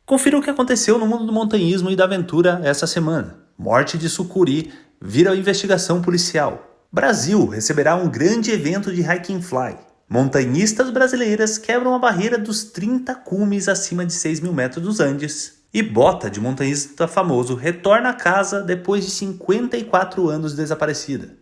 Confira o que aconteceu no mundo do montanhismo e da aventura essa semana. Morte de sucuri vira investigação policial. Brasil receberá um grande evento de Hiking Fly. Montanhistas brasileiras quebram a barreira dos 30 cumes acima de 6.000 metros dos Andes. E bota de montanhista famoso retorna a casa depois de 54 anos desaparecida.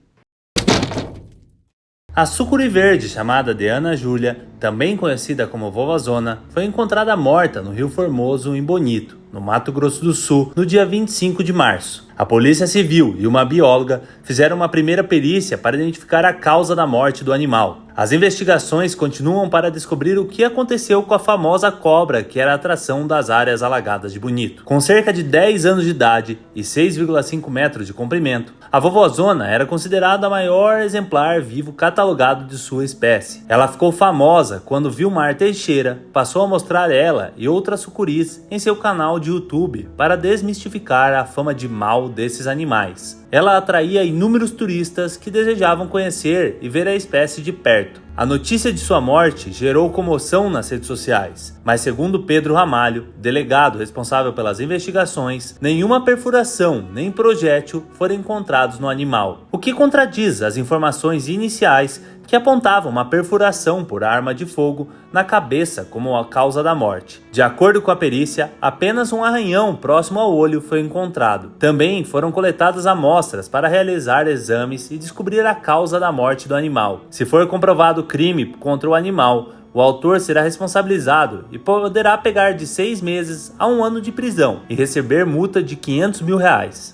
A sucuri verde, chamada de Ana Júlia, também conhecida como vovózona, foi encontrada morta no Rio Formoso, em Bonito, no Mato Grosso do Sul, no dia 25 de março. A Polícia Civil e uma bióloga fizeram uma primeira perícia para identificar a causa da morte do animal. As investigações continuam para descobrir o que aconteceu com a famosa cobra que era a atração das áreas alagadas de Bonito. Com cerca de 10 anos de idade e 6,5 metros de comprimento, a vovózona era considerada a maior exemplar vivo catalogado de sua espécie. Ela ficou famosa quando Vilmar Teixeira passou a mostrar ela e outras sucuris em seu canal de YouTube para desmistificar a fama de mal desses animais. Ela atraía inúmeros turistas que desejavam conhecer e ver a espécie de perto. A notícia de sua morte gerou comoção nas redes sociais, mas segundo Pedro Ramalho, delegado responsável pelas investigações, nenhuma perfuração nem projétil foram encontrados no animal, o que contradiz as informações iniciais que apontavam uma perfuração por arma de fogo na cabeça como a causa da morte. De acordo com a perícia, apenas um arranhão próximo ao olho foi encontrado. Também foram coletadas amostras para realizar exames e descobrir a causa da morte do animal. Se for comprovado crime contra o animal, o autor será responsabilizado e poderá pegar de 6 meses a 1 ano de prisão e receber multa de R$500 mil.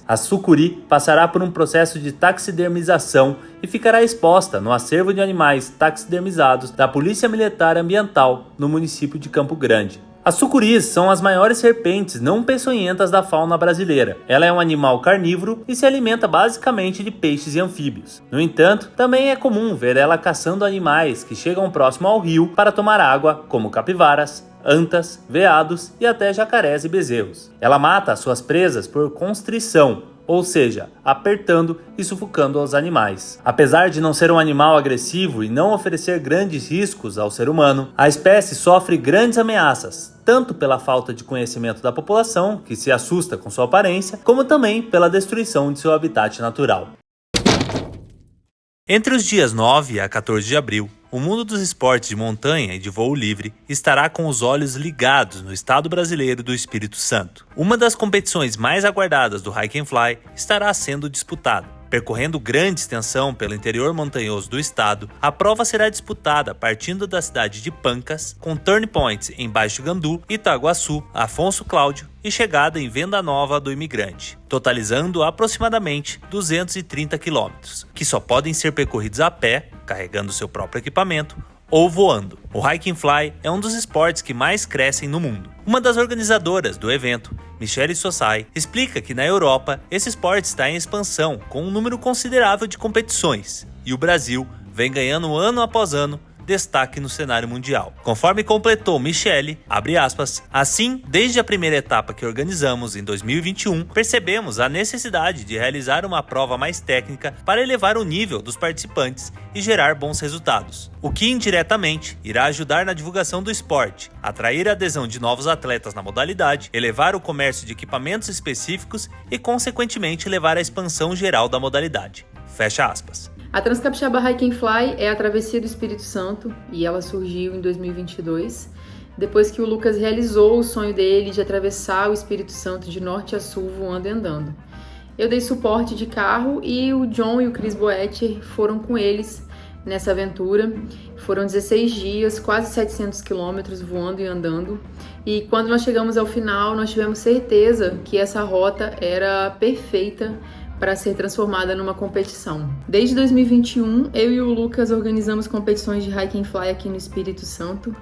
A sucuri passará por um processo de taxidermização e ficará exposta no acervo de animais taxidermizados da Polícia Militar Ambiental no município de Campo Grande. As sucuris são as maiores serpentes não peçonhentas da fauna brasileira. Ela é um animal carnívoro e se alimenta basicamente de peixes e anfíbios. No entanto, também é comum ver ela caçando animais que chegam próximo ao rio para tomar água, como capivaras, antas, veados e até jacarés e bezerros. Ela mata as suas presas por constrição, ou seja, apertando e sufocando os animais. Apesar de não ser um animal agressivo e não oferecer grandes riscos ao ser humano, a espécie sofre grandes ameaças, tanto pela falta de conhecimento da população, que se assusta com sua aparência, como também pela destruição de seu habitat natural. Entre os dias 9 a 14 de abril, o mundo dos esportes de montanha e de voo livre estará com os olhos ligados no estado brasileiro do Espírito Santo. Uma das competições mais aguardadas do Hike and Fly estará sendo disputada. Percorrendo grande extensão pelo interior montanhoso do estado, a prova será disputada partindo da cidade de Pancas, com turn points em Baixo Gandu, Itaguaçu, Afonso Cláudio e chegada em Venda Nova do Imigrante, totalizando aproximadamente 230 quilômetros, que só podem ser percorridos a pé, carregando seu próprio equipamento, ou voando. O Hike and Fly é um dos esportes que mais crescem no mundo. Uma das organizadoras do evento, Michele Sossai, explica que na Europa esse esporte está em expansão com um número considerável de competições e o Brasil vem ganhando ano após ano destaque no cenário mundial. Conforme completou Michele, abre aspas, assim, desde a primeira etapa que organizamos em 2021, percebemos a necessidade de realizar uma prova mais técnica para elevar o nível dos participantes e gerar bons resultados, o que indiretamente irá ajudar na divulgação do esporte, atrair a adesão de novos atletas na modalidade, elevar o comércio de equipamentos específicos e, consequentemente, levar à expansão geral da modalidade. Fecha aspas. A Transcapixaba Hike and Fly é a travessia do Espírito Santo e ela surgiu em 2022, depois que o Lucas realizou o sonho dele de atravessar o Espírito Santo de norte a sul voando e andando. Eu dei suporte de carro e o John e o Chris Boetti foram com eles nessa aventura. Foram 16 dias, quase 700 quilômetros voando e andando. E quando nós chegamos ao final, nós tivemos certeza que essa rota era perfeita para ser transformada numa competição. Desde 2021, eu e o Lucas organizamos competições de Hike and Fly aqui no Espírito Santo,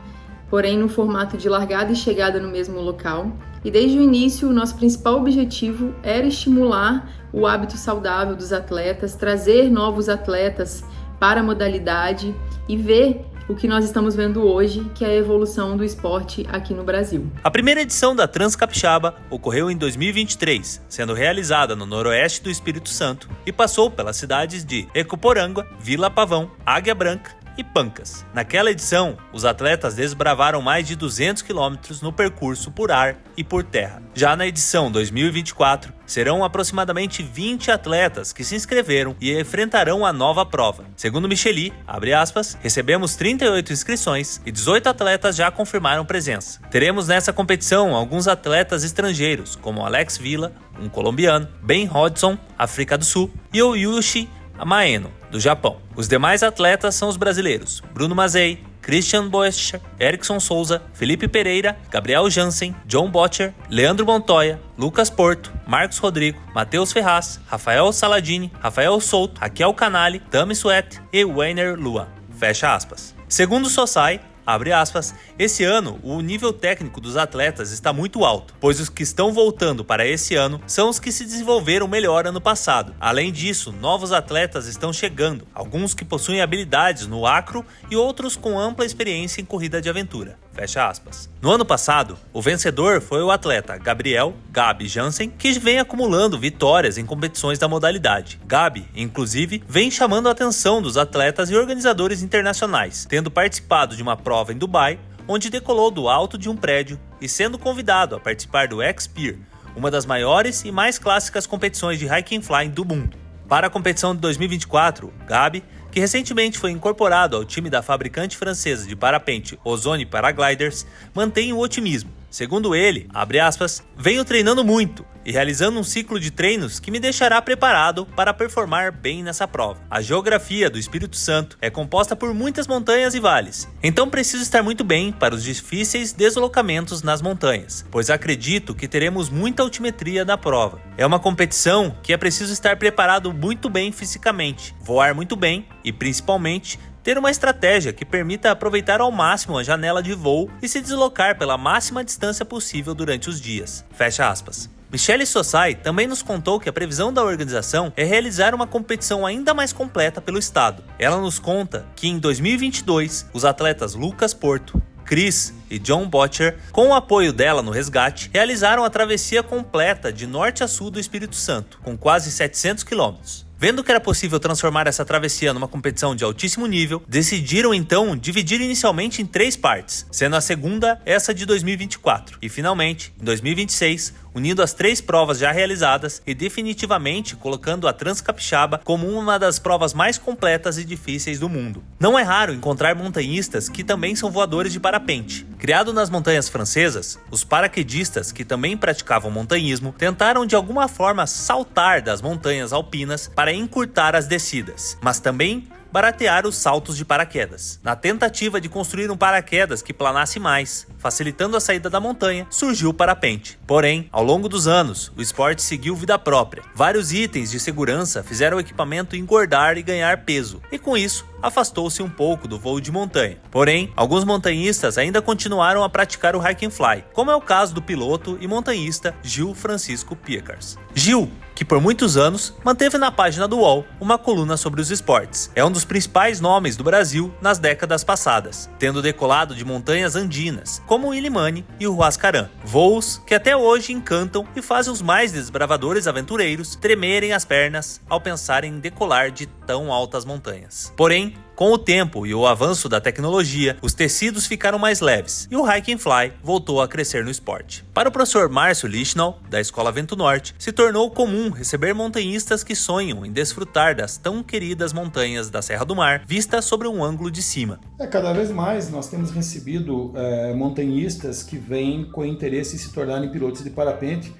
porém no formato de largada e chegada no mesmo local. E desde o início, o nosso principal objetivo era estimular o hábito saudável dos atletas, trazer novos atletas para a modalidade e ver o que nós estamos vendo hoje, que é a evolução do esporte aqui no Brasil. A primeira edição da Transcapixaba ocorreu em 2023, sendo realizada no noroeste do Espírito Santo e passou pelas cidades de Ecoporanga, Vila Pavão, Águia Branca e Pancas. Naquela edição, os atletas desbravaram mais de 200 quilômetros no percurso por ar e por terra. Já na edição 2024, serão aproximadamente 20 atletas que se inscreveram e enfrentarão a nova prova. Segundo Micheli, abre aspas, recebemos 38 inscrições e 18 atletas já confirmaram presença. Teremos nessa competição alguns atletas estrangeiros, como Alex Villa, um colombiano, Ben Hodgson, África do Sul, e o Yushi Maeno, do Japão. Os demais atletas são os brasileiros Bruno Mazei, Christian Boescher, Erickson Souza, Felipe Pereira, Gabriel Jansen, John Botcher, Leandro Montoya, Lucas Porto, Marcos Rodrigo, Matheus Ferraz, Rafael Saladini, Rafael Souto, Raquel Canali, Tami Sweat e Weiner Lua. Fecha aspas. Segundo o Sosai, abre aspas, esse ano o nível técnico dos atletas está muito alto, pois os que estão voltando para esse ano são os que se desenvolveram melhor ano passado. Além disso, novos atletas estão chegando, alguns que possuem habilidades no acro e outros com ampla experiência em corrida de aventura. Fecha aspas. No ano passado, o vencedor foi o atleta Gabi Jansen, que vem acumulando vitórias em competições da modalidade. Gabi, inclusive, vem chamando a atenção dos atletas e organizadores internacionais, tendo participado de uma prova em Dubai, onde decolou do alto de um prédio e sendo convidado a participar do X-Pier, uma das maiores e mais clássicas competições de hiking flying do mundo. Para a competição de 2024, Gabi, que recentemente foi incorporado ao time da fabricante francesa de parapente Ozone Paragliders, mantém o otimismo. Segundo ele, abre aspas, venho treinando muito e realizando um ciclo de treinos que me deixará preparado para performar bem nessa prova. A geografia do Espírito Santo é composta por muitas montanhas e vales, então preciso estar muito bem para os difíceis deslocamentos nas montanhas, pois acredito que teremos muita altimetria na prova. É uma competição que é preciso estar preparado muito bem fisicamente, voar muito bem e, principalmente, ter uma estratégia que permita aproveitar ao máximo a janela de voo e se deslocar pela máxima distância possível durante os dias. Fecha aspas. Michele Sosai também nos contou que a previsão da organização é realizar uma competição ainda mais completa pelo estado. Ela nos conta que em 2022, os atletas Lucas Porto, Chris e John Botcher, com o apoio dela no resgate, realizaram a travessia completa de norte a sul do Espírito Santo, com quase 700 quilômetros. Vendo que era possível transformar essa travessia numa competição de altíssimo nível, decidiram então dividir inicialmente em 3 partes, sendo a segunda essa de 2024, e finalmente, em 2026, unindo as 3 provas já realizadas e definitivamente colocando a Transcapixaba como uma das provas mais completas e difíceis do mundo. Não é raro encontrar montanhistas que também são voadores de parapente. Criado nas montanhas francesas, os paraquedistas, que também praticavam montanhismo, tentaram de alguma forma saltar das montanhas alpinas para encurtar as descidas, mas também baratear os saltos de paraquedas. Na tentativa de construir um paraquedas que planasse mais, facilitando a saída da montanha, surgiu o parapente. Porém, ao longo dos anos, o esporte seguiu vida própria. Vários itens de segurança fizeram o equipamento engordar e ganhar peso, e com isso, afastou-se um pouco do voo de montanha. Porém, alguns montanhistas ainda continuaram a praticar o hike and fly, como é o caso do piloto e montanhista Gil Francisco Piecars. Gil, que por muitos anos manteve na página do UOL uma coluna sobre os esportes. É um dos principais nomes do Brasil nas décadas passadas, tendo decolado de montanhas andinas, como o Illimani e o Huascarán. Voos que até hoje encantam e fazem os mais desbravadores aventureiros tremerem as pernas ao pensarem em decolar de tão altas montanhas. Porém, com o tempo e o avanço da tecnologia, os tecidos ficaram mais leves e o hike and fly voltou a crescer no esporte. Para o professor Márcio Lichnau, da Escola Vento Norte, se tornou comum receber montanhistas que sonham em desfrutar das tão queridas montanhas da Serra do Mar, vistas sobre um ângulo de cima. Cada vez mais nós temos recebido montanhistas que vêm com interesse em se tornarem pilotos de parapente,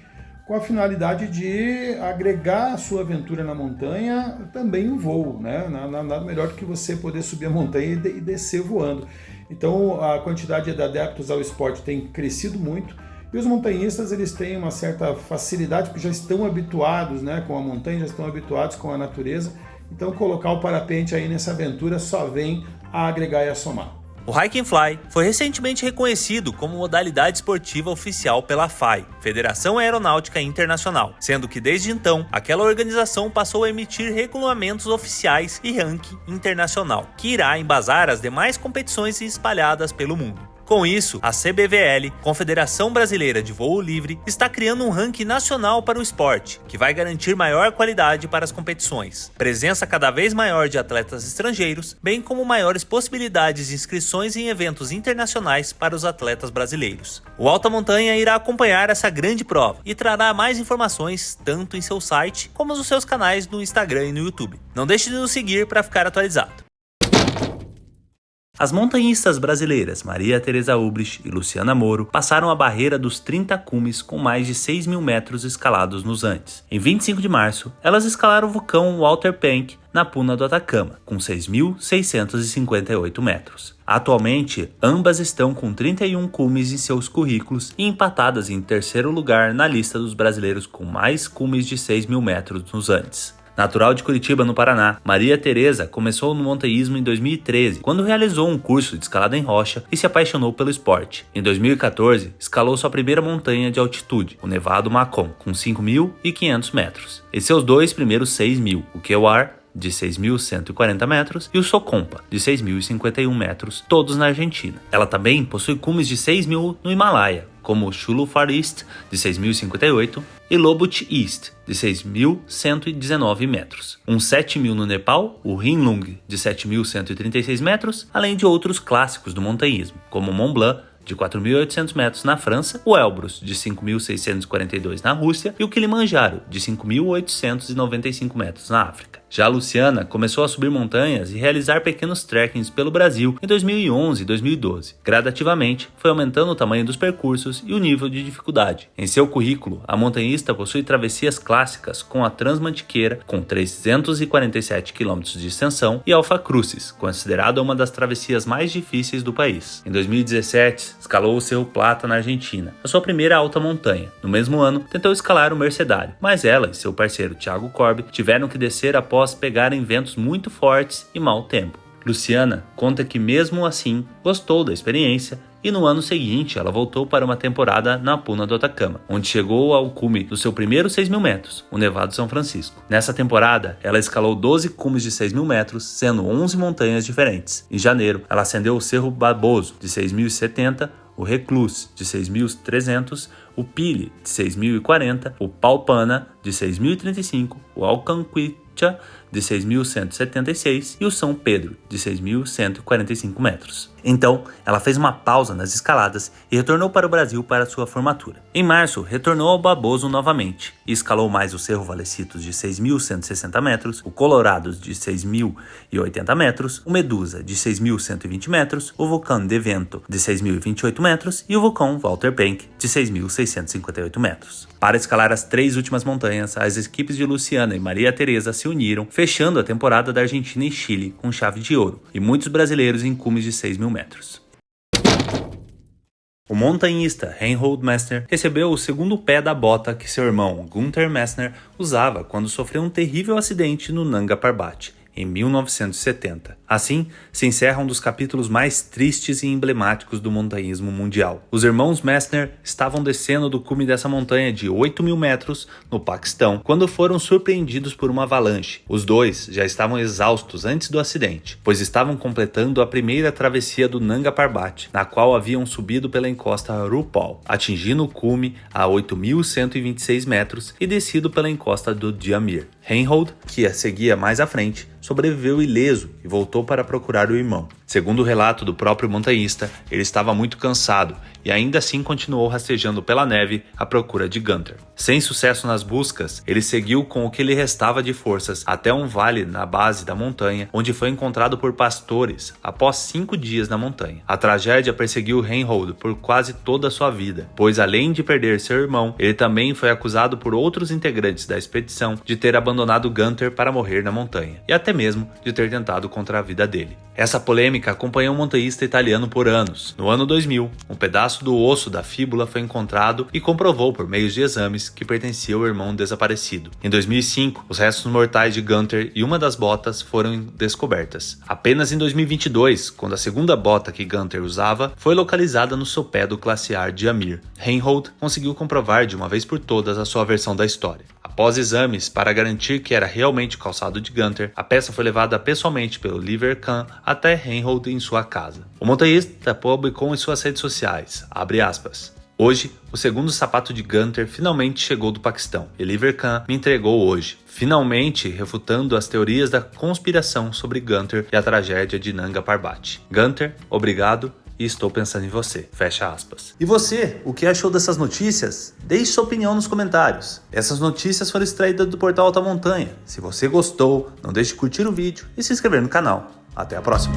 com a finalidade de agregar a sua aventura na montanha também um voo, né? Nada melhor do que você poder subir a montanha e descer voando. Então a quantidade de adeptos ao esporte tem crescido muito e os montanhistas eles têm uma certa facilidade porque já estão habituados, né, com a montanha, já estão habituados com a natureza. Então colocar o parapente aí nessa aventura só vem a agregar e a somar. O Hike and Fly foi recentemente reconhecido como modalidade esportiva oficial pela FAI, Federação Aeronáutica Internacional, sendo que desde então, aquela organização passou a emitir regulamentos oficiais e ranking internacional, que irá embasar as demais competições espalhadas pelo mundo. Com isso, a CBVL, Confederação Brasileira de Voo Livre, está criando um ranking nacional para o esporte, que vai garantir maior qualidade para as competições, presença cada vez maior de atletas estrangeiros, bem como maiores possibilidades de inscrições em eventos internacionais para os atletas brasileiros. O Alta Montanha irá acompanhar essa grande prova e trará mais informações tanto em seu site como nos seus canais no Instagram e no YouTube. Não deixe de nos seguir para ficar atualizado. As montanhistas brasileiras Maria Tereza Ubrich e Luciana Moro passaram a barreira dos 30 cumes com mais de 6.000 metros escalados nos Andes. Em 25 de março, elas escalaram o vulcão Walter Penck na Puna do Atacama, com 6.658 metros. Atualmente, ambas estão com 31 cumes em seus currículos e empatadas em terceiro lugar na lista dos brasileiros com mais cumes de 6.000 metros nos Andes. Natural de Curitiba, no Paraná, Maria Tereza começou no montanhismo em 2013, quando realizou um curso de escalada em rocha e se apaixonou pelo esporte. Em 2014, escalou sua primeira montanha de altitude, o Nevado Macon, com 5.500 metros, e seus dois primeiros 6.000, o Kewar, de 6.140 metros, e o Socompa, de 6.051 metros, todos na Argentina. Ela também possui cumes de 6.000 no Himalaia, como o Chulu Far East, de 6.058, e Lobut East, de 6.119 metros. Um 7.000 no Nepal, o Hinlung, de 7.136 metros, além de outros clássicos do montanhismo, como o Mont Blanc, de 4.800 metros na França, o Elbrus, de 5.642 na Rússia, e o Kilimanjaro, de 5.895 metros na África. Já a Luciana começou a subir montanhas e realizar pequenos trekkings pelo Brasil em 2011 e 2012. Gradativamente, foi aumentando o tamanho dos percursos e o nível de dificuldade. Em seu currículo, a montanhista possui travessias clássicas com a Transmantiqueira, com 347 km de extensão, e Alfa Crucis, considerada uma das travessias mais difíceis do país. Em 2017, escalou o Cerro Plata na Argentina, a sua primeira alta montanha. No mesmo ano, tentou escalar o Mercedário, mas ela e seu parceiro Thiago Korb tiveram que descer após pegarem ventos muito fortes e mau tempo. Luciana conta que mesmo assim gostou da experiência e no ano seguinte ela voltou para uma temporada na Puna do Atacama, onde chegou ao cume do seu primeiro 6.000 metros, o Nevado São Francisco. Nessa temporada, ela escalou 12 cumes de 6.000 metros, sendo 11 montanhas diferentes. Em janeiro, ela ascendeu o Cerro Barboso, de 6.070, o Recluse, de 6.300, o Pili, de 6.040, o Palpana, de 6.035, o Alcanquita, de 6.176 e o São Pedro, de 6.145 metros. Então, ela fez uma pausa nas escaladas e retornou para o Brasil para sua formatura. Em março, retornou ao Barboso novamente e escalou mais o Cerro Valecitos, de 6.160 metros, o Colorados, de 6.080 metros, o Medusa, de 6.120 metros, o Vulcão de Vento, de 6.028 metros e o Vulcão Walter Penck, de 6.658 metros. Para escalar as três últimas montanhas, as equipes de Luciana e Maria Tereza se uniram, fechando a temporada da Argentina e Chile com chave de ouro, e muitos brasileiros em cumes de 6.000 metros. O montanhista Reinhold Messner recebeu o segundo pé da bota que seu irmão Günther Messner usava quando sofreu um terrível acidente no Nanga Parbat, em 1970. Assim, se encerra um dos capítulos mais tristes e emblemáticos do montanhismo mundial. Os irmãos Messner estavam descendo do cume dessa montanha de 8.000 metros, no Paquistão, quando foram surpreendidos por uma avalanche. Os dois já estavam exaustos antes do acidente, pois estavam completando a primeira travessia do Nanga Parbat, na qual haviam subido pela encosta Rupal, atingindo o cume a 8.126 metros e descido pela encosta do Diamir. Reinhold, que seguia mais à frente, sobreviveu ileso e voltou para procurar o irmão. Segundo o relato do próprio montanhista, ele estava muito cansado e ainda assim continuou rastejando pela neve à procura de Günther. Sem sucesso nas buscas, ele seguiu com o que lhe restava de forças até um vale na base da montanha, onde foi encontrado por pastores após 5 dias na montanha. A tragédia perseguiu Reinhold por quase toda a sua vida, pois além de perder seu irmão, ele também foi acusado por outros integrantes da expedição de ter abandonado Günther para morrer na montanha, e até mesmo de ter tentado contra a vida dele. Essa polêmica acompanhou o montanhista italiano por anos. No ano 2000, um pedaço do osso da fíbula foi encontrado e comprovou por meio de exames que pertencia ao irmão desaparecido. Em 2005, os restos mortais de Günther e uma das botas foram descobertas. Apenas em 2022, quando a segunda bota que Günther usava foi localizada no sopé do glaciar Diamir, Reinhold conseguiu comprovar de uma vez por todas a sua versão da história. A Após exames para garantir que era realmente o calçado de Gunther, a peça foi levada pessoalmente pelo Oliver Kahn até Reinhold em sua casa. O montanhista publicou em suas redes sociais, abre aspas, "Hoje, o segundo sapato de Gunther finalmente chegou do Paquistão. Oliver Kahn me entregou hoje, finalmente refutando as teorias da conspiração sobre Gunther e a tragédia de Nanga Parbat. Gunther, obrigado e estou pensando em você." Fecha aspas. E você, o que achou dessas notícias? Deixe sua opinião nos comentários. Essas notícias foram extraídas do portal Alta Montanha. Se você gostou, não deixe de curtir o vídeo e se inscrever no canal. Até a próxima!